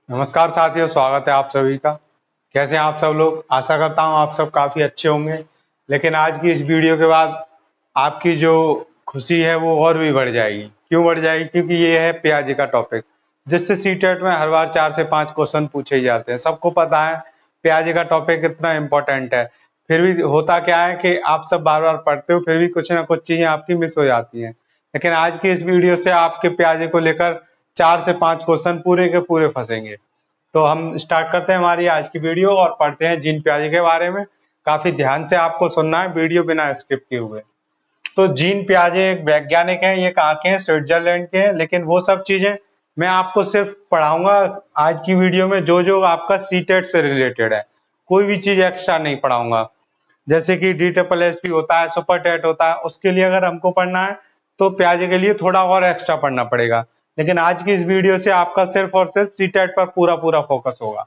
नमस्कार साथियों, स्वागत है आप सभी का। कैसे हैं आप सब लोग? आशा करता हूं आप सब काफी अच्छे होंगे। लेकिन आज की इस वीडियो के बाद आपकी जो खुशी है वो और भी बढ़ जाएगी। क्यों बढ़ जाएगी? क्योंकि ये है प्याजे का टॉपिक, जिससे सीटेट में हर बार 4 से 5 क्वेश्चन पूछे ही जाते हैं। सबको पता है प्याजे का टॉपिक कितना इम्पोर्टेंट है। फिर भी होता क्या है कि आप सब बार बार पढ़ते हो, फिर भी कुछ ना कुछ चीजें आपकी मिस हो जाती हैं। लेकिन आज की इस वीडियो से आपके प्याजे को लेकर 4 से 5 क्वेश्चन पूरे के पूरे फंसेंगे। तो हम स्टार्ट करते हैं हमारी आज की वीडियो और पढ़ते हैं जीन पियाजे के बारे में। काफी ध्यान से आपको सुनना है वीडियो, बिना स्किप किए हुए। तो जीन पियाजे एक वैज्ञानिक हैं, ये कहाँ के हैं? स्विट्जरलैंड के हैं। लेकिन वो सब चीजें मैं आपको सिर्फ पढ़ाऊंगा आज की वीडियो में जो जो आपका सीटेट से रिलेटेड है। कोई भी चीज एक्स्ट्रा नहीं पढ़ाऊंगा। जैसे कि DSSS भी होता है, सुपर टेट होता है, उसके लिए अगर हमको पढ़ना है तो प्याजे के लिए थोड़ा और एक्स्ट्रा पढ़ना पड़ेगा। लेकिन आज की इस वीडियो से आपका सिर्फ और सिर्फ सीटेट पर पूरा पूरा फोकस होगा।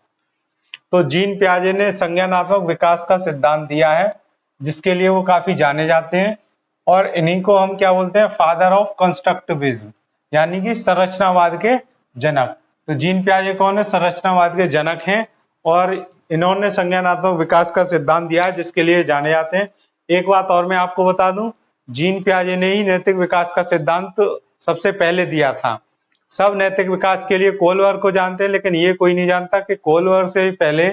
तो जीन पियाजे ने संज्ञानात्मक विकास का सिद्धांत दिया है, जिसके लिए वो काफी जाने जाते हैं। और इन्हीं को हम क्या बोलते हैं? फादर ऑफ कंस्ट्रक्टिविज्म, यानी कि संरचनावाद के जनक। तो जीन पियाजे कौन है? संरचनावाद के जनक हैं। और इन्होंने संज्ञानात्मक विकास का सिद्धांत दिया है, जिसके लिए जाने जाते हैं। एक बात और मैं आपको बता दूं, जीन पियाजे ने ही नैतिक विकास का सिद्धांत सबसे पहले दिया था। सब नैतिक विकास के लिए कोलवर्ग को जानते हैं, लेकिन ये कोई नहीं जानता कि कोलवर्ग से भी पहले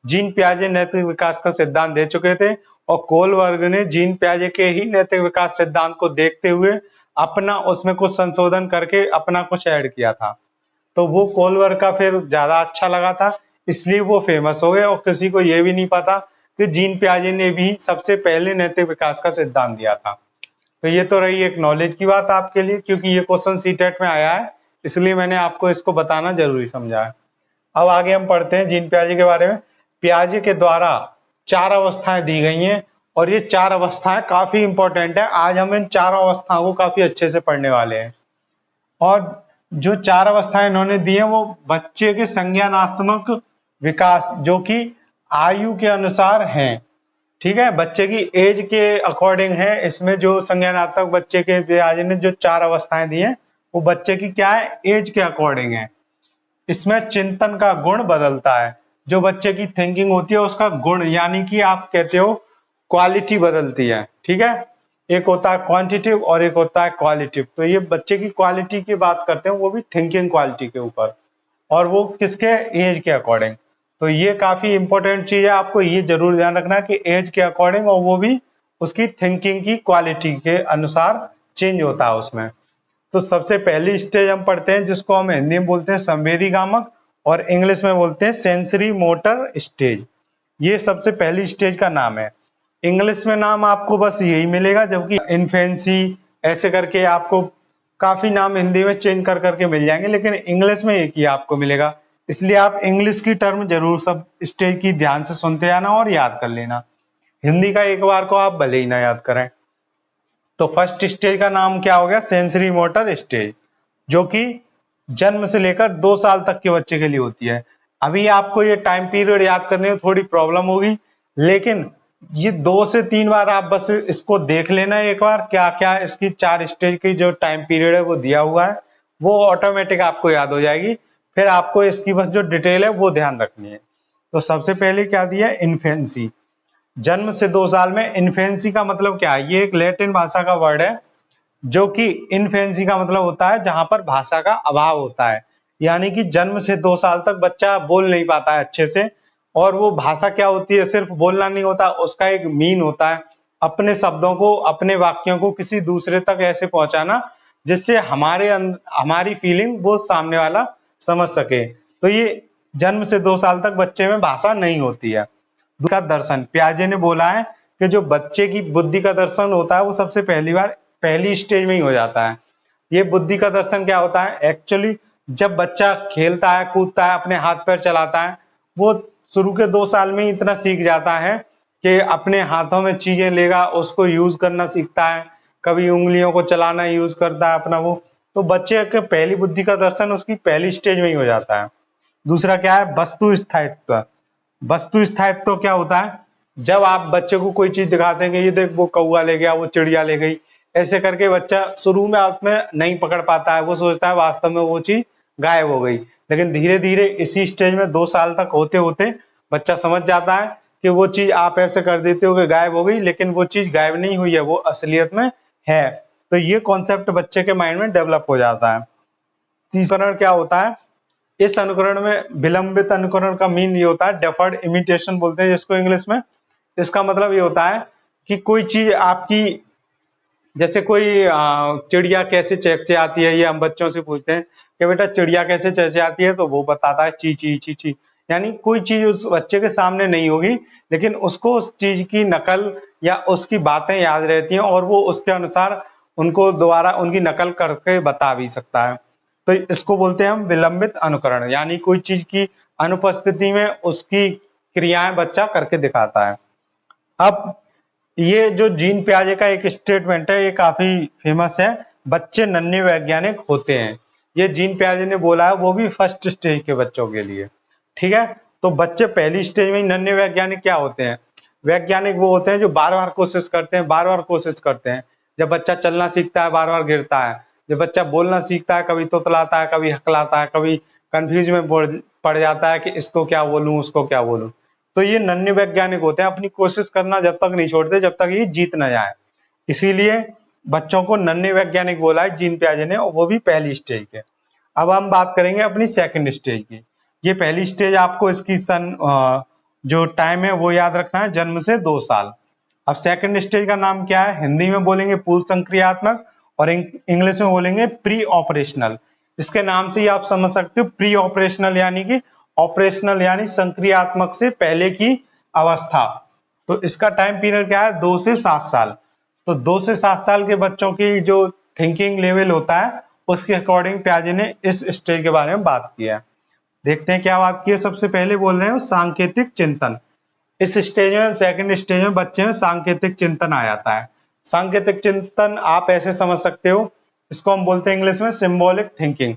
जीन पियाजे नैतिक विकास का सिद्धांत दे चुके थे। और कोलवर्ग ने जीन पियाजे के ही नैतिक विकास सिद्धांत को देखते हुए अपना उसमें कुछ संशोधन करके अपना कुछ ऐड किया था। तो वो कोलवर्ग का फिर ज्यादा अच्छा लगा था, इसलिए वो फेमस हो गए। और किसी को ये भी नहीं पता कि जीन पियाजे ने भी सबसे पहले नैतिक विकास का सिद्धांत दिया था। तो ये तो रही एक नॉलेज की बात आपके लिए, क्योंकि ये क्वेश्चन सीटेट में आया है, इसलिए मैंने आपको इसको बताना जरूरी समझा है। अब आगे हम पढ़ते हैं जीन पियाजे के बारे में। पियाजे के द्वारा 4 अवस्थाएं दी गई हैं, और ये 4 अवस्थाएं काफी इंपॉर्टेंट है। आज हम इन 4 अवस्थाओं को काफी अच्छे से पढ़ने वाले हैं। और जो 4 अवस्थाएं इन्होंने दी हैं वो बच्चे के संज्ञानात्मक विकास, जो कि आयु के अनुसार हैं। ठीक है, बच्चे की एज के अकॉर्डिंग है। इसमें जो संज्ञानात्मक बच्चे के पियाजे ने जो 4 अवस्थाएं दी हैं वो बच्चे की क्या है? एज के अकॉर्डिंग है। इसमें चिंतन का गुण बदलता है। जो बच्चे की थिंकिंग होती है उसका गुण, यानी कि आप कहते हो क्वालिटी बदलती है। ठीक है, एक होता है क्वांटिटिव और एक होता है क्वालिटिव। तो ये बच्चे की क्वालिटी की बात करते हैं, वो भी थिंकिंग क्वालिटी के ऊपर, और वो किसके? एज के अकॉर्डिंग। तो ये काफी इंपॉर्टेंट चीज है, आपको ये जरूर ध्यान रखना कि एज के अकॉर्डिंग, और वो भी उसकी थिंकिंग की क्वालिटी के अनुसार चेंज होता है उसमें। तो सबसे पहली स्टेज हम पढ़ते हैं, जिसको हम हिंदी में बोलते हैं संवेदीगामक, और इंग्लिश में बोलते हैं सेंसरी मोटर स्टेज। ये सबसे पहली स्टेज का नाम है। इंग्लिश में नाम आपको बस यही मिलेगा, जबकि इन्फेंसी ऐसे करके आपको काफी नाम हिंदी में चेंज कर करके मिल जाएंगे, लेकिन इंग्लिश में एक ही आपको मिलेगा। इसलिए आप इंग्लिश की टर्म जरूर सब स्टेज की ध्यान से सुनते आना और याद कर लेना। हिंदी का एक बार को आप भले ही ना याद करें। तो फर्स्ट स्टेज का नाम क्या हो गया? सेंसरी मोटर स्टेज, जो कि जन्म से लेकर 2 साल तक के बच्चे के लिए होती है। अभी आपको ये टाइम पीरियड याद करने में थोड़ी प्रॉब्लम होगी, लेकिन ये 2 से 3 बार आप बस इसको देख लेना एक बार, क्या क्या इसकी 4 स्टेज की जो टाइम पीरियड है वो दिया हुआ है, वो ऑटोमेटिक आपको याद हो जाएगी। फिर आपको इसकी बस जो डिटेल है वो ध्यान रखनी है। तो सबसे पहले क्या दिया है? इन्फेंसी, जन्म से 2 साल में। इन्फेंसी का मतलब क्या है? ये एक लैटिन भाषा का वर्ड है, जो कि इन्फेंसी का मतलब होता है जहां पर भाषा का अभाव होता है। यानी कि जन्म से 2 साल तक बच्चा बोल नहीं पाता है अच्छे से। और वो भाषा क्या होती है? सिर्फ बोलना नहीं होता, उसका एक मीन होता है, अपने शब्दों को, अपने वाक्यों को किसी दूसरे तक ऐसे पहुंचाना जिससे हमारी फीलिंग वो सामने वाला समझ सके। तो ये जन्म से 2 साल तक बच्चे में भाषा नहीं होती है। का दर्शन, पियाजे ने बोला है कि जो बच्चे की बुद्धि का दर्शन होता है वो सबसे पहली स्टेज में ही हो जाता है। ये बुद्धि का दर्शन क्या होता है? एक्चुअली जब बच्चा खेलता है, कूदता है, अपने हाथ पैर चलाता है, वो शुरू के 2 साल में ही इतना सीख जाता है कि अपने हाथों में चीजें लेगा, उसको यूज करना सीखता है, कभी उंगलियों को चलाना यूज करता है अपना वो। तो बच्चे के पहली बुद्धि का दर्शन उसकी पहली स्टेज में ही हो जाता है। दूसरा क्या है? वस्तु स्थायित्व। वस्तु स्थायित्व क्या होता है? जब आप बच्चे को कोई चीज दिखाते हैं कि ये देख वो कौवा ले गया, वो चिड़िया ले गई, ऐसे करके बच्चा शुरू में हाथ में नहीं पकड़ पाता है, वो सोचता है वास्तव में वो चीज गायब हो गई। लेकिन धीरे धीरे इसी स्टेज में 2 साल तक होते होते बच्चा समझ जाता है कि वो चीज आप ऐसे कर देते हो कि गायब हो गई, लेकिन वो चीज गायब नहीं हुई है, वो असलियत में है। तो ये कॉन्सेप्ट बच्चे के माइंड में डेवलप हो जाता है। तीसरा अनुकरण क्या होता है? इस अनुकरण में विलंबित अनुकरण का मीन ये होता है, डेफर्ड इमिटेशन बोलते हैं जिसको इंग्लिश में। इसका मतलब ये होता है कि कोई चीज आपकी, जैसे कोई चिड़िया कैसे चहचहाती है, ये हम बच्चों से पूछते हैं कि बेटा चिड़िया कैसे चहचहाती है, तो वो बताता है ची ची ची ची। यानी कोई चीज उस बच्चे के सामने नहीं होगी, लेकिन उसको उस चीज की नकल या उसकी बातें याद रहती हैं और वो उसके अनुसार उनको दोबारा उनकी नकल करके बता भी सकता है। तो इसको बोलते हैं हम विलंबित अनुकरण, यानी कोई चीज की अनुपस्थिति में उसकी क्रियाएं बच्चा करके दिखाता है। अब ये जो जीन पियाजे का एक स्टेटमेंट है, ये काफी फेमस है, बच्चे नन्हे वैज्ञानिक होते हैं। ये जीन पियाजे ने बोला है, वो भी फर्स्ट स्टेज के बच्चों के लिए। ठीक है, तो बच्चे पहली स्टेज में ही नन्हे वैज्ञानिक क्या होते हैं? वैज्ञानिक वो होते हैं जो बार बार कोशिश करते हैं, बार बार कोशिश करते हैं। जब बच्चा चलना सीखता है बार बार गिरता है, जब बच्चा बोलना सीखता है कभी तोतलाता है, कभी हकलाता है, कभी कंफ्यूज में पड़ जाता है कि इसको क्या बोलूं उसको क्या बोलूं। तो ये नन्हे वैज्ञानिक होते हैं, अपनी कोशिश करना जब तक नहीं छोड़ते जब तक ये जीत न जाए। इसीलिए बच्चों को नन्हे वैज्ञानिक बोला है जीन पियाजे ने, और वो भी पहली स्टेज के। अब हम बात करेंगे अपनी सेकंड स्टेज की। ये पहली स्टेज आपको इसकी जो टाइम है वो याद रखना है, जन्म से 2 साल। अब सेकंड स्टेज का नाम क्या है? हिंदी में बोलेंगे पूर्व संक्रियात्मक और इंग्लिश में बोलेंगे प्री ऑपरेशनल। इसके नाम से ही आप समझ सकते हो, प्री ऑपरेशनल यानी कि ऑपरेशनल यानी संक्रियात्मक से पहले की अवस्था। तो इसका टाइम पीरियड क्या है? 2 से 7 साल। तो 2 से 7 साल के बच्चों की जो थिंकिंग लेवल होता है उसके अकॉर्डिंग पियाजे ने इस स्टेज के बारे में बात किया है। देखते हैं क्या बात की है। सबसे पहले बोल रहे हैं सांकेतिक चिंतन। इस स्टेज में, सेकंड स्टेज में बच्चे में सांकेतिक चिंतन आ जाता है। सांकेतिक चिंतन आप ऐसे समझ सकते हो, इसको हम बोलते हैं इंग्लिश में सिंबॉलिक थिंकिंग।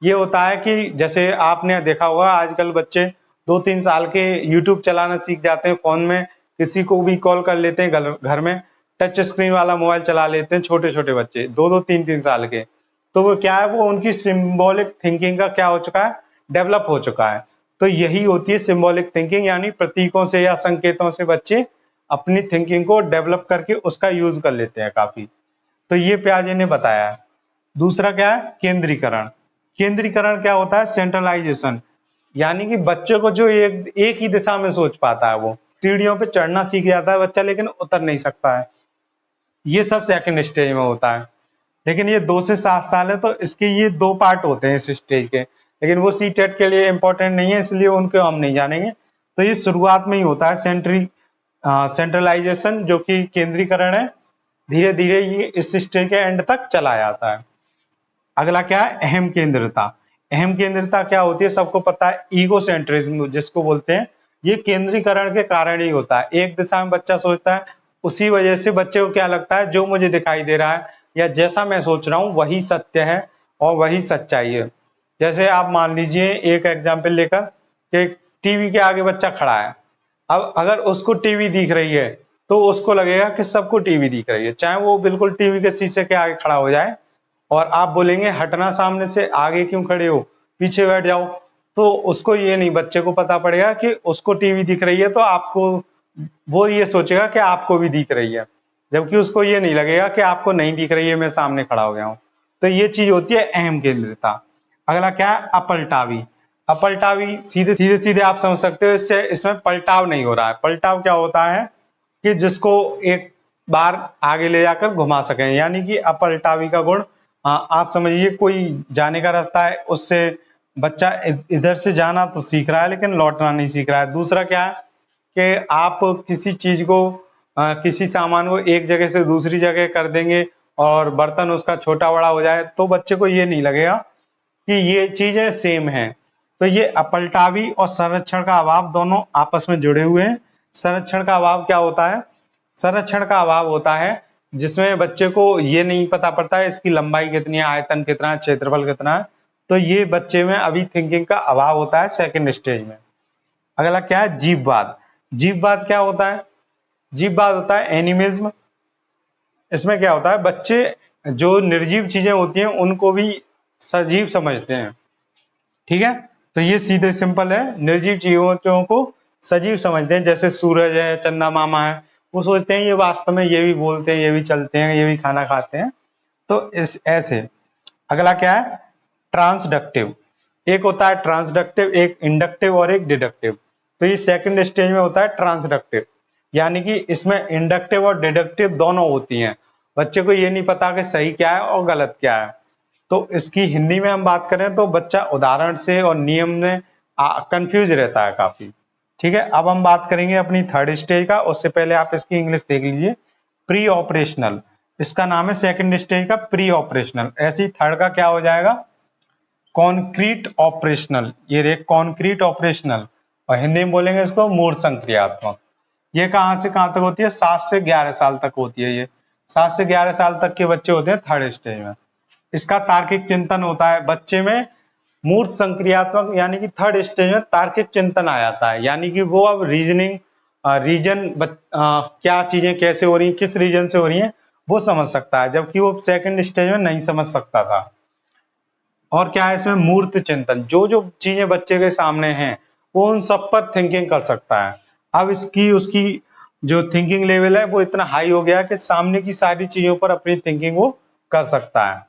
ये होता है कि जैसे आपने देखा होगा आजकल बच्चे 2-3 साल के यूट्यूब चलाना सीख जाते हैं, फोन में किसी को भी कॉल कर लेते हैं, घर में टच स्क्रीन वाला मोबाइल चला लेते हैं छोटे छोटे बच्चे 2-2, 3-3 साल के। तो वो क्या है, वो उनकी सिंबॉलिक थिंकिंग का क्या हो चुका है? डेवलप हो चुका है। तो यही होती है सिंबॉलिक थिंकिंग, यानी प्रतीकों से या संकेतों से बच्चे अपनी थिंकिंग को डेवलप करके उसका यूज कर लेते हैं काफी। तो ये पियाजे ने बताया है। दूसरा क्या है? केंद्रीकरण। केंद्रीकरण क्या होता है? सेंट्रलाइजेशन, यानी कि बच्चे को जो एक ही दिशा में सोच पाता है, वो सीढ़ियों पे चढ़ना सीख जाता है बच्चा, लेकिन उतर नहीं सकता है। ये सब सेकंड स्टेज में होता है। लेकिन ये 2 से 7 साल है, तो इसके ये 2 पार्ट होते हैं इस स्टेज के, लेकिन वो सीटेट के लिए इंपॉर्टेंट नहीं है, इसलिए उनको हम नहीं जानेंगे। तो ये शुरुआत में ही होता है सेंट्रलाइजेशन, जो कि केंद्रीकरण है। धीरे धीरे ये इस स्टेज के एंड तक चला जाता है। अगला क्या है? अहम केंद्रिता। अहम केंद्रिता क्या होती है? सबको पता है, ईगो सेंट्रिज्म जिसको बोलते हैं। ये केंद्रीकरण के कारण ही होता है। एक दिशा में बच्चा सोचता है, उसी वजह से बच्चे को क्या लगता है, जो मुझे दिखाई दे रहा है या जैसा मैं सोच रहा हूं वही सत्य है और वही सच्चाई है। जैसे आप मान लीजिए एक एग्जाम्पल लेकर कि टीवी के आगे बच्चा खड़ा है। अब अगर उसको टीवी दिख रही है तो उसको लगेगा कि सबको टीवी दिख रही है, चाहे वो बिल्कुल टीवी के शीशे के आगे खड़ा हो जाए और आप बोलेंगे हटना सामने से, आगे क्यों खड़े हो, पीछे बैठ जाओ, तो उसको ये नहीं, बच्चे को पता पड़ेगा कि उसको टीवी दिख रही है, तो आपको, वो ये सोचेगा कि आपको भी दिख रही है, जबकि उसको ये नहीं लगेगा कि आपको नहीं दिख रही है, मैं सामने खड़ा हो गया हूं। तो ये चीज होती है अहम केंद्रिता। अगला क्या है? अपलटावी। अपलटावी सीधे सीधे आप समझ सकते हो, इससे इसमें पलटाव नहीं हो रहा है। पलटाव क्या होता है कि जिसको एक बार आगे ले जाकर घुमा सकें, यानी कि अपलटावी का गुण आप समझिए कोई जाने का रास्ता है, उससे बच्चा इधर से जाना तो सीख रहा है लेकिन लौटना नहीं सीख रहा है। दूसरा क्या है कि आप किसी चीज को, किसी सामान को एक जगह से दूसरी जगह कर देंगे और बर्तन उसका छोटा बड़ा हो जाए, तो बच्चे को ये नहीं लगेगा कि ये चीजें सेम हैं। तो ये अपलटावी और संरक्षण का अभाव दोनों आपस में जुड़े हुए हैं। संरक्षण का अभाव क्या होता है? संरक्षण का अभाव होता है जिसमें बच्चे को ये नहीं पता पड़ता है इसकी लंबाई कितनी है, आयतन कितना है, क्षेत्रफल कितना है। तो ये बच्चे में अभी थिंकिंग का अभाव होता है सेकंड स्टेज में। अगला क्या है? जीववाद। जीववाद क्या होता है? जीववाद होता है एनिमिज्म। इसमें क्या होता है, बच्चे जो निर्जीव चीजें होती हैं उनको भी सजीव समझते हैं। ठीक है, तो ये सीधे सिंपल है। निर्जीव चीजों को सजीव समझते हैं, जैसे सूरज है, चंदा मामा है, वो सोचते हैं ये वास्तव में ये भी बोलते हैं, ये भी चलते हैं, ये भी खाना खाते हैं। तो इस ऐसे। अगला क्या है? ट्रांसडक्टिव। एक होता है ट्रांसडक्टिव, एक इंडक्टिव और एक डिडक्टिव। तो ये सेकंड स्टेज में होता है ट्रांसडक्टिव, यानी कि इसमें इंडक्टिव और डिडक्टिव दोनों होती हैं। बच्चे को ये नहीं पता कि सही क्या है और गलत क्या है। तो इसकी हिंदी में हम बात करें तो बच्चा उदाहरण से और नियम में कंफ्यूज रहता है काफी। ठीक है, अब हम बात करेंगे अपनी थर्ड स्टेज का। उससे पहले आप इसकी इंग्लिश देख लीजिए। प्री ऑपरेशनल, इसका नाम है सेकंड स्टेज का प्री ऑपरेशनल। ऐसे ही थर्ड का क्या हो जाएगा? Concrete operational. ये रे कॉन्क्रीट ऑपरेशनल, और हिंदी में बोलेंगे इसको मूर्त संक्रियात्मक। ये कहां से कहां तक होती है? 7 से 11 साल तक होती है। ये 7 से 11 साल तक के बच्चे होते हैं थर्ड स्टेज में। इसका तार्किक चिंतन होता है बच्चे में। मूर्त संक्रियात्मक यानी कि थर्ड स्टेज में तार्किक चिंतन आ जाता है, यानी कि वो अब रीजनिंग रीजन क्या चीजें कैसे हो रही हैं, किस रीजन से हो रही हैं, वो समझ सकता है, जबकि वो सेकंड स्टेज में नहीं समझ सकता था। और क्या है इसमें? मूर्त चिंतन, जो जो चीजें बच्चे के सामने हैं वो उन सब पर थिंकिंग कर सकता है। अब इसकी उसकी जो थिंकिंग लेवल है वो इतना हाई हो गया कि सामने की सारी चीजों पर अपनी थिंकिंग वो कर सकता है।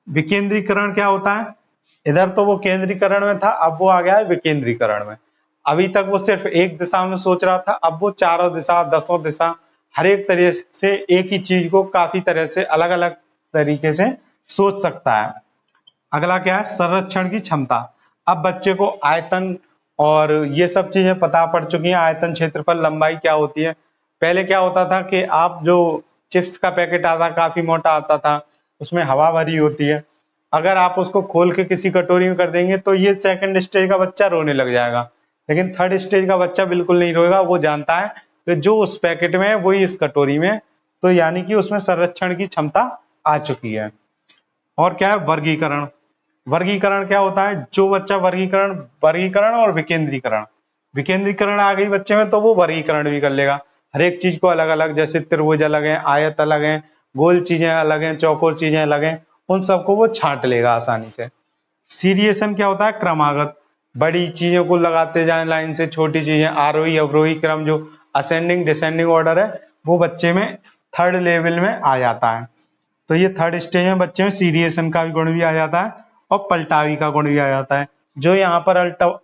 विकेंद्रीकरण क्या होता है? इधर तो वो केंद्रीकरण में था, अब वो आ गया है विकेंद्रीकरण में। अभी तक वो सिर्फ एक दिशा में सोच रहा था, अब वो चारों दिशा, 10 दिशा, हर एक तरह से एक ही चीज को काफी तरह से अलग अलग तरीके से सोच सकता है। अगला क्या है? संरक्षण की क्षमता। अब बच्चे को आयतन और ये सब चीजें पता पड़ चुकी हैं। आयतन, क्षेत्रफल, लंबाई क्या होती है। पहले क्या होता था कि आप जो चिप्स का पैकेट आता, काफी मोटा आता था, उसमें हवा भरी होती है, अगर आप उसको खोल के किसी कटोरी में कर देंगे तो ये सेकंड स्टेज का बच्चा रोने लग जाएगा। लेकिन थर्ड स्टेज का बच्चा बिल्कुल नहीं रोएगा, वो जानता है कि जो उस पैकेट में है वही इस कटोरी में। तो यानी कि उसमें संरक्षण की क्षमता आ चुकी है। और क्या है? वर्गीकरण। वर्गीकरण क्या होता है? जो बच्चा वर्गीकरण और विकेंद्रीकरण, विकेंद्रीकरण आ गई बच्चे में तो वो वर्गीकरण भी कर लेगा। हर एक चीज को अलग अलग, जैसे त्रिभुज अलग है, आयत अलग है, गोल चीजें अलग हैं, चौकोर चीजें अलग हैं, उन सबको वो छांट लेगा आसानी से। सीरिएशन क्या होता है? क्रमागत। बड़ी चीजों को लगाते जाए लाइन से, छोटी चीजें आरोही अवरोही क्रम, जो असेंडिंग डिसेंडिंग ऑर्डर है, वो बच्चे में थर्ड लेवल में आ जाता है। तो ये थर्ड स्टेज में बच्चे में सीरिएशन का भी गुण भी आ जाता है और पलटावी का गुण भी आ जाता है। जो यहाँ पर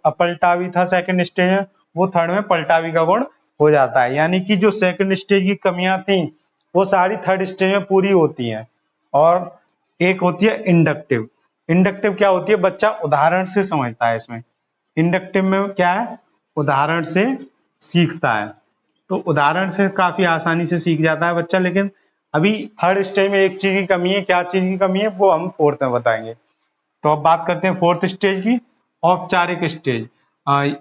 अपलटावी था सेकंड स्टेज में, वो थर्ड में पलटावी का गुण हो जाता है। यानी कि जो सेकंड स्टेज की कमियां थी वो सारी थर्ड स्टेज में पूरी होती हैं। और एक होती है इंडक्टिव। इंडक्टिव क्या होती है? बच्चा उदाहरण से समझता है इसमें। इंडक्टिव में क्या है? उदाहरण से सीखता है। तो उदाहरण से काफी आसानी से सीख जाता है बच्चा। लेकिन अभी थर्ड स्टेज में एक चीज की कमी है। क्या चीज की कमी है वो हम फोर्थ में बताएंगे। तो अब बात करते हैं फोर्थ स्टेज की, औपचारिक स्टेज,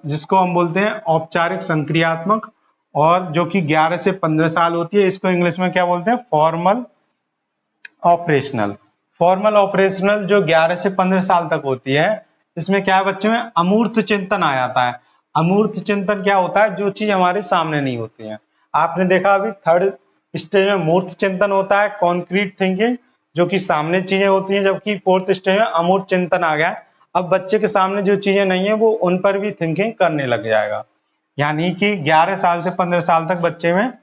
जिसको हम बोलते हैं औपचारिक संक्रियात्मक, और जो कि 11 से 15 साल होती है। इसको इंग्लिश में क्या बोलते हैं? Formal operational. फॉर्मल ऑपरेशनल जो 11 से 15 साल तक होती है, इसमें क्या है? बच्चे में अमूर्त चिंतन आ जाता है। अमूर्त चिंतन क्या होता है? जो चीज हमारे सामने नहीं होती है। आपने देखा अभी थर्ड स्टेज में मूर्त चिंतन होता है, कॉन्क्रीट थिंकिंग, जो कि सामने चीजें होती हैं, जबकि फोर्थ स्टेज में अमूर्त चिंतन आ गया। अब बच्चे के सामने जो चीजें नहीं है वो उन पर भी थिंकिंग करने लग जाएगा। यानी कि 11 साल से 15 साल तक बच्चे में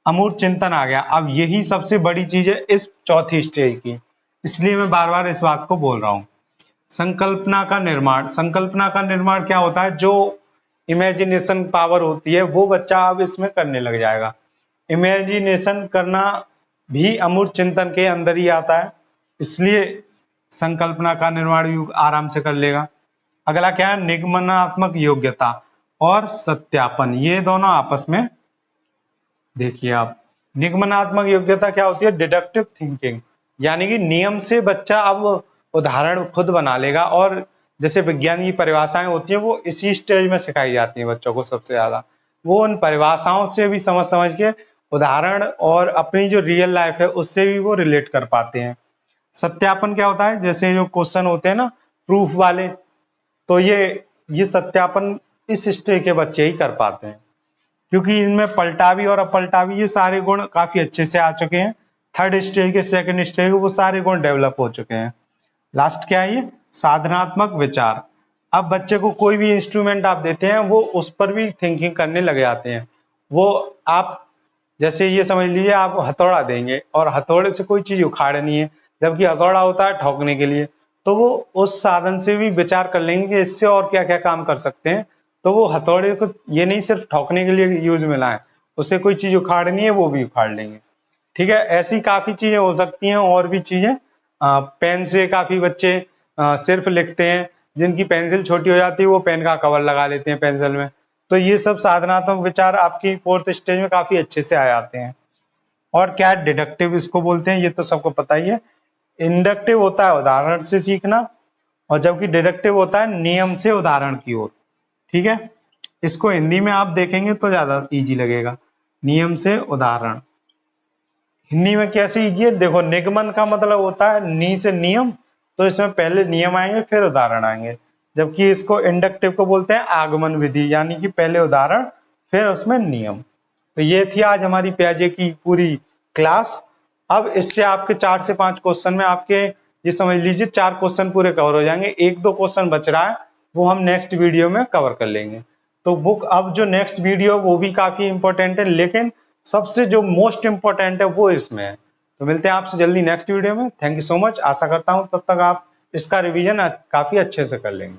अमूर्त चिंतन आ गया। अब यही सबसे बड़ी चीज है इस चौथी स्टेज की, इसलिए मैं बार बार इस बात को बोल रहा हूं। संकल्पना का निर्माण। संकल्पना का निर्माण क्या होता है? जो इमेजिनेशन पावर होती है वो बच्चा अब इसमें करने लग जाएगा। इमेजिनेशन करना भी अमूर्त चिंतन के अंदर ही आता है, इसलिए संकल्पना का निर्माण भी आराम से कर लेगा। अगला क्या है? निगमनात्मक योग्यता और सत्यापन। ये दोनों आपस में देखिए आप। निगमनात्मक योग्यता क्या होती है? डिडक्टिव थिंकिंग, यानी कि नियम से बच्चा अब उदाहरण खुद बना लेगा। और जैसे विज्ञान की परिभाषाएं होती हैं वो इसी स्टेज में सिखाई जाती हैं बच्चों को सबसे ज्यादा। वो उन परिभाषाओं से भी समझ समझ के उदाहरण और अपनी जो रियल लाइफ है उससे भी वो रिलेट कर पाते हैं। सत्यापन क्या होता है? जैसे जो क्वेश्चन होते हैं ना प्रूफ वाले, तो ये सत्यापन इस स्टेज के बच्चे ही कर पाते हैं, क्योंकि इनमें पलटावी और अपलटावी ये सारे गुण काफी अच्छे से आ चुके हैं। थर्ड स्टेज के सेकंड स्टेज के वो सारे गुण डेवलप हो चुके हैं। लास्ट क्या है? ये साधनात्मक विचार। अब बच्चे को कोई भी इंस्ट्रूमेंट आप देते हैं वो उस पर भी थिंकिंग करने लग जाते हैं। वो आप जैसे ये समझ लीजिए आप हथौड़ा देंगे और हथौड़े से कोई चीज उखाड़नी है, जबकि हथौड़ा होता है ठोकने के लिए, तो वो उस साधन से भी विचार कर लेंगे कि इससे और क्या क्या काम कर सकते हैं। तो वो हथौड़े को ये नहीं सिर्फ ठोकने के लिए यूज में लाएं, उसे कोई चीज उखाड़नी है वो भी उखाड़ लेंगे। ठीक है, ऐसी काफी चीजें हो सकती हैं और भी चीजें। पेन से काफी बच्चे सिर्फ लिखते हैं, जिनकी पेंसिल छोटी हो जाती है वो पेन का कवर लगा लेते हैं पेंसिल में। तो ये सब साधनात्मक विचार आपकी 4th स्टेज में काफी अच्छे से आ जाते हैं। और क्या डिडक्टिव इसको बोलते हैं, ये तो सबको पता ही है। इंडक्टिव होता है उदाहरण से सीखना, और जबकि डिडक्टिव होता है नियम से उदाहरण की ओर। ठीक है, इसको हिंदी में आप देखेंगे तो ज्यादा इजी लगेगा। नियम से उदाहरण हिंदी में कैसे इजी है, देखो निगमन का मतलब होता है नी से नियम, तो इसमें पहले नियम आएंगे फिर उदाहरण आएंगे। जबकि इसको इंडक्टिव को बोलते हैं आगमन विधि, यानी कि पहले उदाहरण फिर उसमें नियम। तो ये थी आज हमारी प्याजे की पूरी क्लास। अब इससे आपके 4 से 5 क्वेश्चन में आपके ये समझ लीजिए 4 क्वेश्चन पूरे कवर हो जाएंगे। 1-2 क्वेश्चन बच रहा है वो हम नेक्स्ट वीडियो में कवर कर लेंगे। तो बुक अब जो नेक्स्ट वीडियो वो भी काफी इंपॉर्टेंट है, लेकिन सबसे जो मोस्ट इंपॉर्टेंट है वो इसमें है। तो मिलते हैं आपसे जल्दी नेक्स्ट वीडियो में। Thank you so much. आशा करता हूँ तब तक आप इसका रिवीजन काफी अच्छे से कर लेंगे।